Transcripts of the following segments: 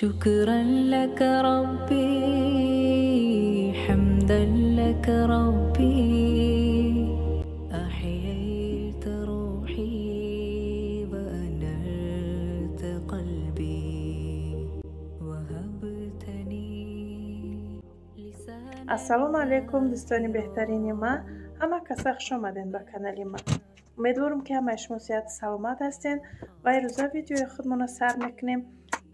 شكرا لك ربي حمدا لك ربي أحييت روحي وأنرت قلبي وهبتني لسانا. ассалому алайкум дӯстони беҳтарини ман. ҳама каса хуш омадед ба канали ман. умедворам ки ҳамаи шумо сеҳату саломат ҳастед ва ирӯза видеои худмонро сар мекунем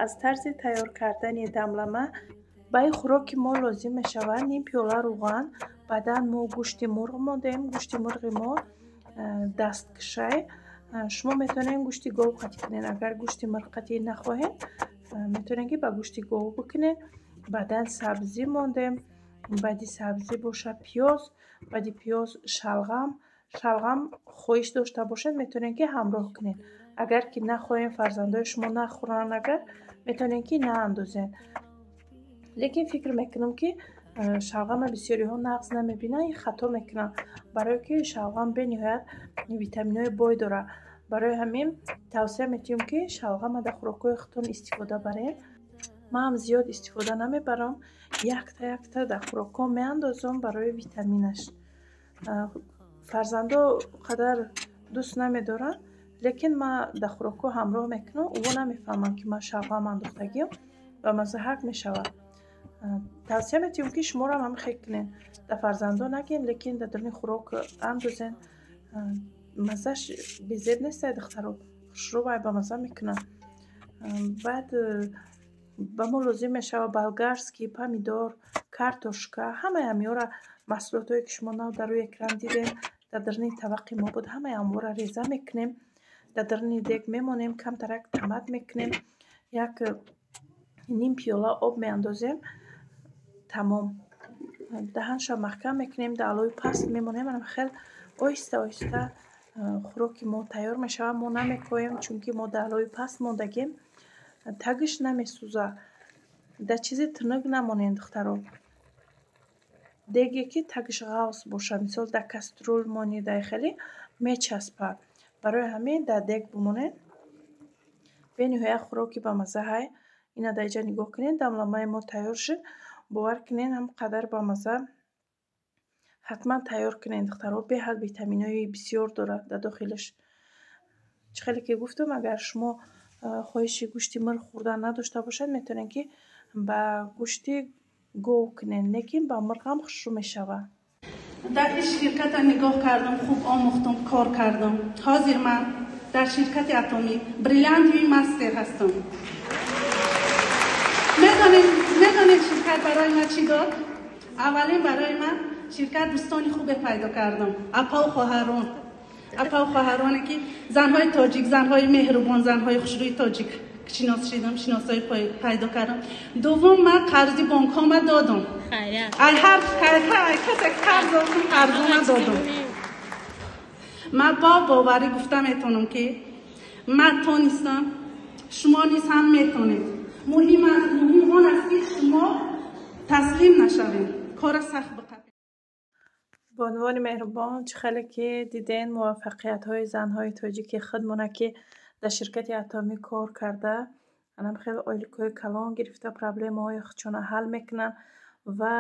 аз тарзи тайёр кардани дамлама. барои хӯроки мо лозим мешавад ним пиёла рӯған, баъдан мо гӯшти мурғ мондаем, гӯшти мурғи мо дасткашай. шумо метавонед гӯшти гов қатӣ кунед. агар гӯшти мурғ қатӣ нахоҳед метавонед ки ба гӯшти гов бикунед. баъдан сабзӣ мондаем, баъди сабзӣ бошад пиёз, баъди пиёз шалғам. шалғам хоҳиш дошта бошед метавонед ки ҳамроҳ кунед. агар ки нахоҳем, фарзандои шумо нахӯранд, агар метавонед ки наандозед. лекин фикр мекунам ки шалғама бисёриҳо нағз намебинанд, ин хато мекунанд, барое ки шалғам бениҳоят витаминҳои бой дорад. барои ҳамин тавсия метиҳам ки шалғама дар хӯрокҳои худтон истифода баред. ман ҳам зиёд истифода намебарам, якта дар хӯрокҳо меандозам барои витаминаш. фарзандо қадар дӯст намедоранд, лекин ман дар хӯрокҳо ҳамроҳ мекунам. ӯ намефаҳманд ки ман шалғам андохтагиам ва маззаҳак мешавад. тавсия метиҳам ки шуморо ҳам хел кунед. дар фарзандо нагем, лекин дар даруни хӯрок андозен. маззаш безеб нестад, духтаро хушрӯ вай ба мазза мекунад. баъд ба мо лозим мешавад болгарский, помидор, картошка, ҳамаи ҳамиёра маҳсулотое ки шумо нав дар рӯи экран дидем, дар даруни табақи мо буд, ҳамаи ҳамвора реза мекунем. дар даруни дег мемонем, камтарак тамад мекунем, як ним пиёла об меандозем, тамом. даҳанша маҳкам мекунем, дар алои паст мемонем. хел оҳиста оҳиста хӯроки мо тайёр мешавад. мо намекоҳем, чунки мо дар алои паст мондагем. тагиш намесӯза, дар чизи тунук намонед духтаро. деге ки тагиш ғафз бошад, мисол дар каструл монед, хеле мечаспад. барои ҳамин дар дег бимонед. бениҳоят хӯроки бамаззаҳай. ина дар инҷа нигоҳ кунед, дамламаи мо тайёр шуд. бовар кунед ҳам қадар бамазза. ҳатман тайёр кунед духтаро. беҳад витаминҳои бисёр дорад дар дохилаш. чӣ хеле ки гуфтам, агар шумо хоҳиши гӯшти мурғ хӯрдан надошта бошед, метавонед ки ба гӯшти гов кунед, лекин ба мурғ ҳам хушрӯ мешавад. дар ин ширкат нигоҳ кардам, хуб омӯхтам, кор кардам. ҳозир ман дар ширкати атомӣ бриллиантови мастер ҳастам. медонед ширкат барои ман чӣ дод? аввалин барои ман ширкат дӯстони хубе пайдо кардам. апа ва хоҳароне ки занҳои тоҷик, занҳои меҳрубон, занҳои хушрӯи тоҷик шиносоӣ пайдо кардам. дуввум, ман қарзи бонкҳома додам. ай ҳар касе қарз додам, қарзома додам. ман ба боварӣ гуфта метавонам ки ман тонистам, шумо низ ҳам метонед. муҳим он аст ки шумо таслим нашавед, кора сахт биқавед. бонувони меҳрубон, чӣ хеле ки диден муваффақиятҳои занҳои тоҷики худмона ки дар ширкати атомӣ кор карда, анам хеле ойликҳои калон гирифта, проблемаҳои худшона ҳал мекунанд ва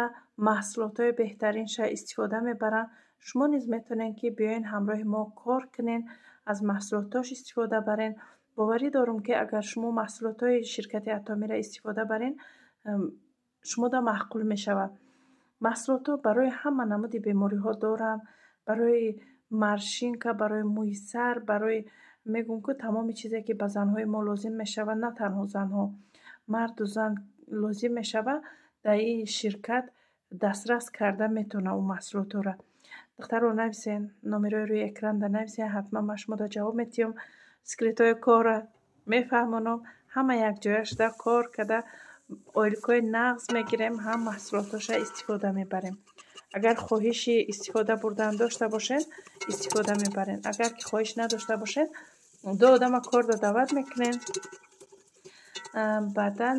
маҳсулотҳои беҳтаринша истифода мебаранд. шумо низ метавонед ки биёен ҳамроҳи мо кор кунед, аз маҳсулотҳош истифода барен. боварӣ дорам ки агар шумо маҳсулотҳои ширкати атомиро истифода барен, шумода маъқул мешавад. маҳсулотҳо барои ҳама намуди бемориҳо доранд. барои маршинка, барои мӯи сар, барои мегӯм ки тамоми чизе ки ба занҳои мо лозим мешавад, на танҳо занҳо, марду зан лозим мешавад, дар ин ширкат дастрас карда метавонад он маҳсулотҳоро. духтаро нависен, номерои рӯи экран дар нависен, ҳатман ман шумода ҷавоб метиҳам. секретҳои корро мефаҳмонам. ҳама якҷояш дар кор карда ойликҳои нағз мегирем, ҳам маҳсулотҳоша истифода мебарем. агар хоҳиши истифода бурдан дошта бошед, истифода мебарен. агар ки хоҳиш надошта бошед, ду одама корро даъват мекунен. баъдан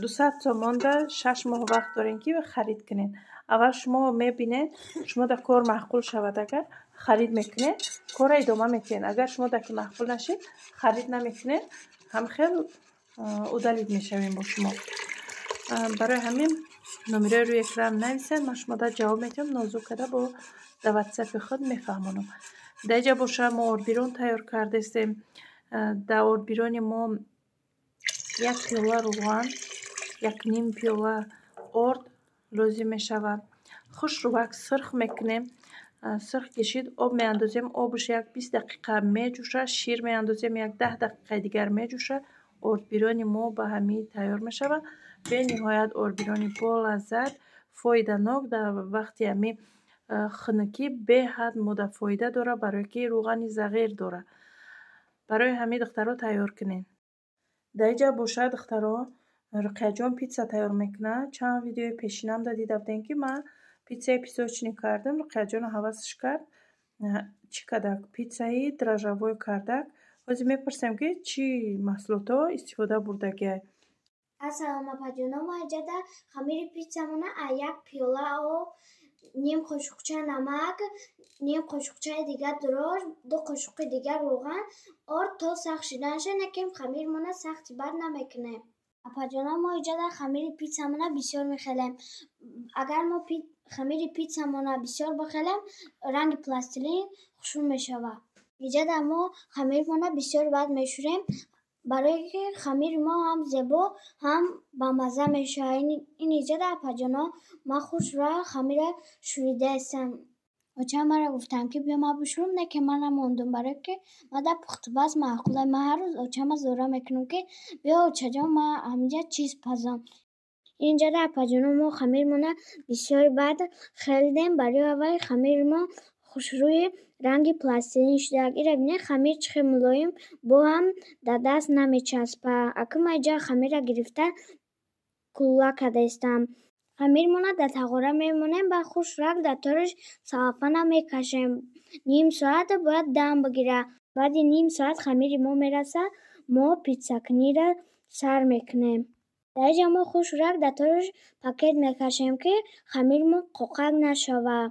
200 сом монда 6 моҳ вақт дорем ки харид кунед. аввал шумо мебинед, шумо дар кор маъқул шавад, агар харид мекунед, корро идома метиҳед. агар шумо дар ки маъқул нашид, харид намекунед, ҳам хел удалид мешавем бо шумо. барои ҳамин номерои рӯи экран нависед, ман шумо дар ҷавоб метиҳам, нозук карда бо дар ватсапи худ мефаҳмонам. дар ҷа боша мо орбирон тайёр кардастем. дар орбирони мо 1 пиёла рӯған, 1 пиёла орд лозим мешавад. хушрӯбак сирх мекунем. сирх кишид, об меандозем, обш 20 дақиқа меҷӯшад, шир меандозем 10 дақиқаи дигар меҷӯшад. орбирони мо ба ҳамин тайёр мешавад. бениҳоят орбирони болаззат, фоиданок дар вақти ҳамин хунукӣ беҳад моддафоида дорад, барое ки рӯғани зағир дорад. барои ҳамин духтаро тайёр кунед. дар ин ҷа бошад духтаро руқияҷон питса тайёр мекунад. чанд видеои пешинамда дида будем ки ман питсаи песочник кардам. руқияҷон ҳавасш кард чӣ кадак питсаи дрожжавой кардак. ҳозир мепурсем ки чӣ маҳсулотҳо истифода бурдагиай. Ассалому алайкум. Мо ҷада хамири питсамона 1 пиёла об, ним қошуқча намак, ним қошуқчаи дигар дрожж, 2 қошуқи дигар рӯған, орд то сахт шиданша накем хамирмона сахти бад намекунем. Апаҷона мо ҷада хамири питсамона бисёр мехелем. Агар мо хамири питсамона бисёр бахелем, ранги пластилин хушрӯ мешавад. Иҷада мо хамирмона бисёр бад мешӯрем, барое ки хамири мо ҳам зебо, ҳам бамазза мешавад. Ин иҷада апаҷоно ман хушра хамира шӯрида ҳастам. очам мара гуфтанд ки биё ман бишӯрам, лекин ман намондум, барое ки ман дар пухтубас маъқулам. Ман ҳар рӯз очама зора мекунам ки биё очаҷон ман ҳаминҷа чиз пазам. инҷада апаҷоно мо хамирмона бисёри бад хелидем. барои аввал хамири мо хушрӯи ранги пластилин шудак. ира бинед хамир чӣ хел мулоим, бо ҳам дар даст намечаспад. акӯ ман иҷа хамира гирифта кулла кардаистам. хамирмона дар тағора мемонем, ба хушрак дар ториш салафана мекашем. ним соат бояд дам бигирад. баъди ним соат хамири мо мерасад, мо питсакуниро сар мекунем. дар инҷа мо хушрак дар ториш пакет мекашем ки хамири мо қоқак нашавад.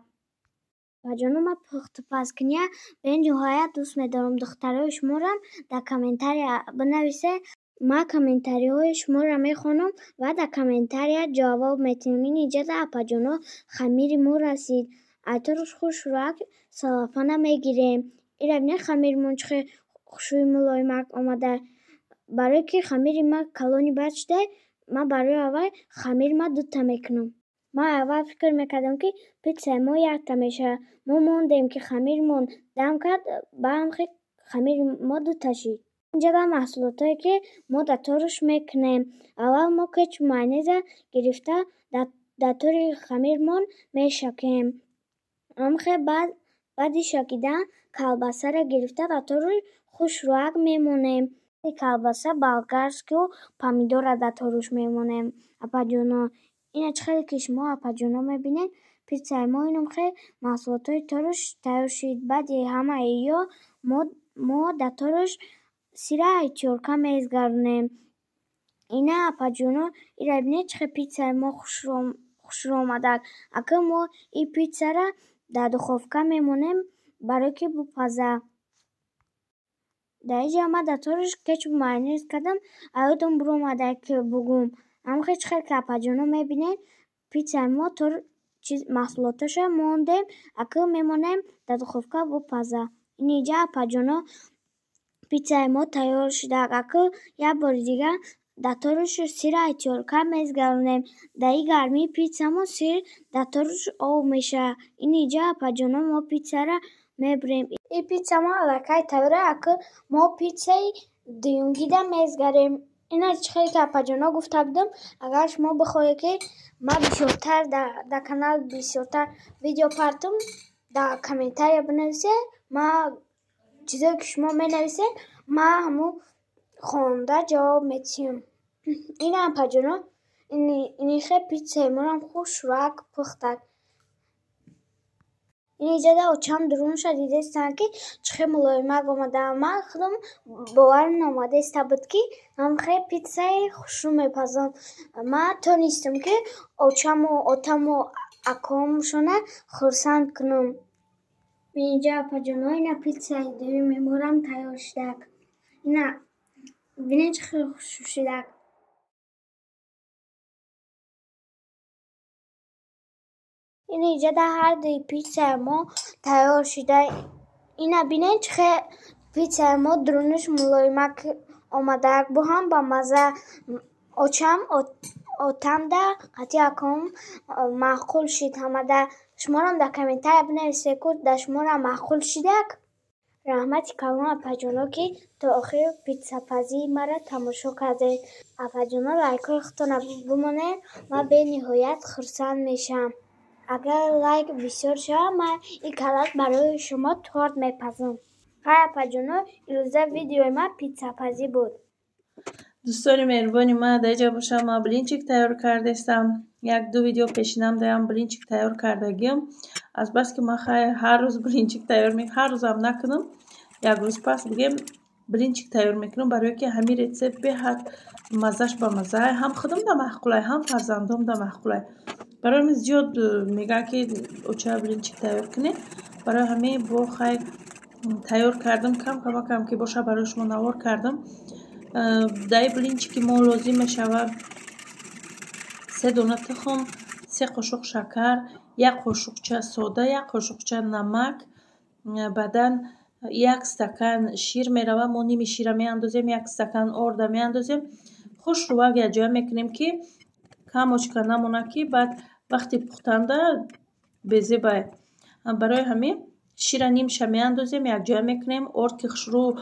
баҷоно ман пухтупазкуния бениҳоят дӯст медорам. духтарои шуморам дар комментария бинависед. ман комментариҳои шуморо мехонам ва дар комментария ҷавоб метиҳам. ин иҷада апаҷоно хамири мо расид. айторш хушрак салафана мегирем. ира бинед хамирмон чӣ хел хушрӯи мулоимак омада. барое ки хамири ман калони бад шуда, ман барои аввал хамири ман дута мекунам. ман аввал фикр мекардам ки питсаи мо якта мешавад. мо мондем ки хамирмон дам кард, баъдам хамири мо дута шид. инҷада маҳсулотое ки мо дар ториш мекунем. аввал мо кетчуп майонеза гирифта дар тори хамирмон мешакем. амхе баъди шакидан колбасаро гирифта дар ториш хушрӯак мемонем. колбаса болгарскиу помидора дар ториш мемонем. апаҷоно ина чӣ хеле ки шумо апаҷоно мебинед, питсаи мо инум хел маҳсулотҳои ториш тайёр шид. баъди ҳамаи ё мо дар ториш сира айтёрка мезгаронем. ина апаҷоно ира бинед чӣ хел питсаи мо хушрӯ омадак. акӯ мо ин питсаро дар духовка мемонем, барое ки бипаза. дар инҷа ман дар ториш кетчуп майонез кардам. аёдам биромада ки бугум. амхе чӣ хел ки апаҷоно мебинед, питсаи мо маҳсулоташо мондем, акӯ мемонем дар духовка бипаза. ин иҷа апаҷоно питсаи мо тайёр шудак. акӯ як бори дигар дар ториш сира айтёрка мезгаронем. дар ин гармии питсамо сир дар ториш об мешавад. ин иҷа апаҷоно мо питсаро мебурем. ин питсамо аллакай тайёре. акӯ мо питсаи дуюмгида мезгарем. ина чӣ хеле ки апаҷоно гуфта будам. агар шумо бихоҳед ки ман бисёртар дар канал бисёртар видео партам, дар комментария бинависед. ман чизое ки шумо менависед, ман ҳамун хонда ҷавоб метиҳам. ина апаҷоно ини хел питсаи морам хушрак пухтак. ин иҷада очам дурун шуд, дидестанд ки чӣ хел мулоимак омада. ман худам боварам наомадааста буд ки ман хел питсаи хушрӯ мепазам. ман тонистам ки очаму отаму акаомшона хурсанд кунам. инҷа апаҷоно ина питсаи дуюми морам тайёр шудак. ина ببینین چه خیلی خوششیدک. این اینجا در هر دی پیتزا ما تیار شده. اینا ببینین چه خیلی پیتزا ما درونش ملایمک آمده با هم با مزه آتم ده قطعی اکام معقول شید همه ده شما را در کامنتر بنویسید که در شما را معقول شیدک. رحمتی کلام اپا که تا آخر پیتزا پزی مرا تماشا کرده. اپا جانا لایک های خودتان بمانه و به نهایت خرسند میشم. اگر لایک بسیار شد من این کلک برای شما تارت میپزم. های اپا جانا ایروزه ویدیوی من پیتزا پزی بود. دوستان مهربانی ما در اینجا باشم. ما بلینچیک تیار کرده استم. یک دو ویدیو پیشینم دارم بلینچیک تیار کردگیم. از بس که ما هر روز بلینچیک تیار میکنم، هر روز هم نکنم، یک روز پس بگیم بلینچیک تیار میکنم برای که همین ریسیپت بهت مزهش با مزه هم خودم دا محقوله هم فرزندم دا محقوله. برای من زیاد میگه که اوچه بلینچیک تیار کنه، برای همین با خیلی تیار کردم کم که باشه برای شما نوار کردم. در بلینچی که ما لازم میشود 3 دانه تخم، 3 قاشق شکر، 1 قاشقچه سودا، 1 قاشقچه نمک، بعدن 1 استکان شیر میروه. ما نیم شیر میاندازیم، 1 استکان آرد میاندازیم. خوش رو یک جای میکنیم که کم آچکا نمونه که بعد وقتی پختنده بیزه باید. برای همین شیر نیمشه میاندازیم، یک جای میکنیم. آرد که خوش رو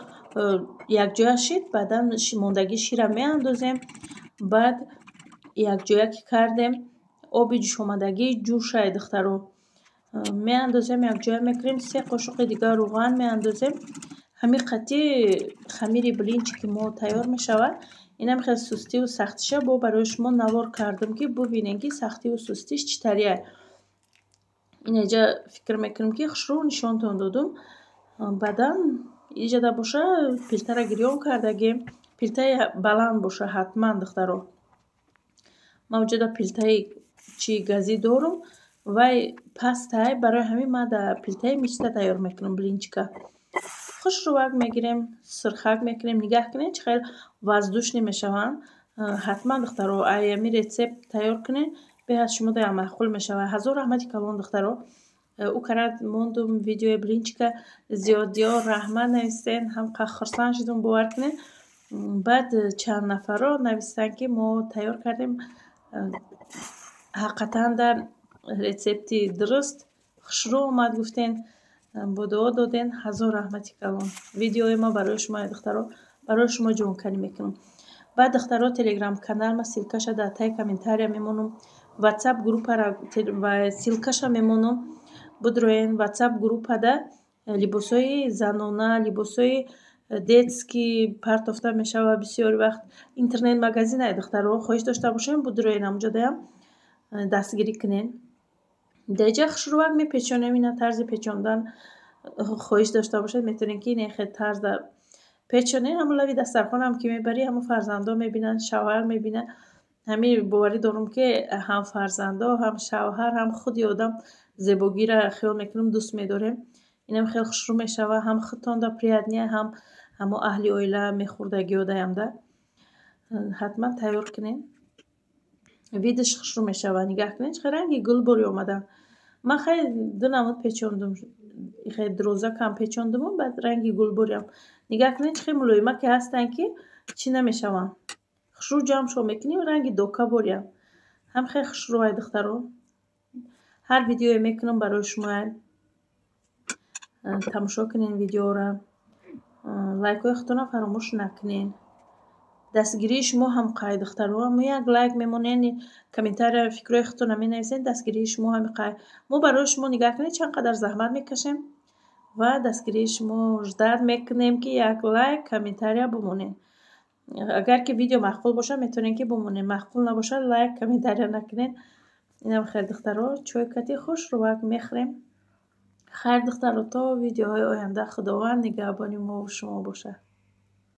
یک جای شید بعدا موندگی شیر میاندازیم. بعد یک جای که کردیم آبی جوش آمدگی جوش دختر رو میاندازیم، یک جای میکنیم. 3 قاشق دیگر روغن میاندازیم. همین قطعی خمیر بلینچی که ما تیار میشود اینم خیلی سستی و سختشه. با برای شما نوار کردم که ببینین که سختی و سستیش چطوریه. اینجا فکر میکنم که خوش رو نشانتون دادم. بعدا اینجا دا باشه پیلتر گریان کردگیم. پیلتر بلند باشه حتما دخترو. ما اینجا دا پیلتر چی گازی دارم و پسته برای همین ما دا پیلتر میسته تیار میکنم بلینچکا. خوش رو میگیریم، سرخک میکنیم. نگاه کنین چه خیلی وزدوش نمیشوند. حتما دخترو ایمی ریسیپت تیار کنین به شما دا معقول میشود. هزار رحمتی کلان دخترو. او کرد موندم ویدیو بلینچکا زیادی ها رحمت نویستین هم خرسان شدم باور کنین. بعد چند نفر ها نویستن که ما تیار کردیم حقیقتا در ریسیپتی درست خوش رو اومد گفتین با دعا دادین. هزار رحمتی کلان. ویدیوی ما برای شما دخترها برای شما جونکنی میکنم. بعد دخترها تلگرام کانال ما سیلکش در تای کامنتاریا میمونم. واتساپ گروپ را و سیلکش میمونم. بدروین واتساپ گروپ ده لباسای زنانه، لباسای دیتسکی پرتافته میشه و بسیاری وقت اینترنت مگزین دخترها خواهش داشته باشین بدروین همونجا دایم دستگیری کنین. دیجا خشروک میپیچونیم. اینا طرز پیچوندن خواهش داشته باشید میتونین که این خیلی طرز پیچونین. همون لوی دسترخوان هم که میبری همون فرزندا میبینن، شوهر میبینه. همین باوری دارم که هم فرزندا هم شوهر هم خودی آدم زیباگی را خیال میکنم دوست میداریم. اینم خیلی خوش رو میشوه. هم خودتان دا پریادنیه هم اهلی اویله میخوردگی و دایم ده حتما تیار کنین. ویدش خوش رو میشوه. نگاه کنین چه رنگی گل باری اومدن. من خیلی دو نمود پیچوندم، خیلی دروزه کم پیچوندم بعد رنگی گل باریم. نگاه کنین چه خیلی ملایمه که هستن که چی نمیشون. خوش رو جمع شو میکنیم رنگی دوکا باریم. هم خیلی خوش رو های دخترو. هر ویدیوی میکنم برای شما تماشا کنین ویدیو را. لایک های خودتون فراموش نکنین. دستگیری شما هم قاید دخترو. هم یک لایک میمونین کامنتار فکرای خودتون می نویسین. دستگیری شما هم قاید. ما برای شما نگاه کنین چند قدر زحمت میکشیم و دستگیری شما جداد میکنیم که یک لایک کامنتار بمونین. اگر که ویدیو معقول باشه میتونین که بمونین، معقول نباشه لایک کامنتار نکنین. اینم خیلی دخترو چای کتی خوش رو وقت میخریم. خیر دخترو تا ویدیوهای آینده خداوند نگهبانی ما و شما باشه.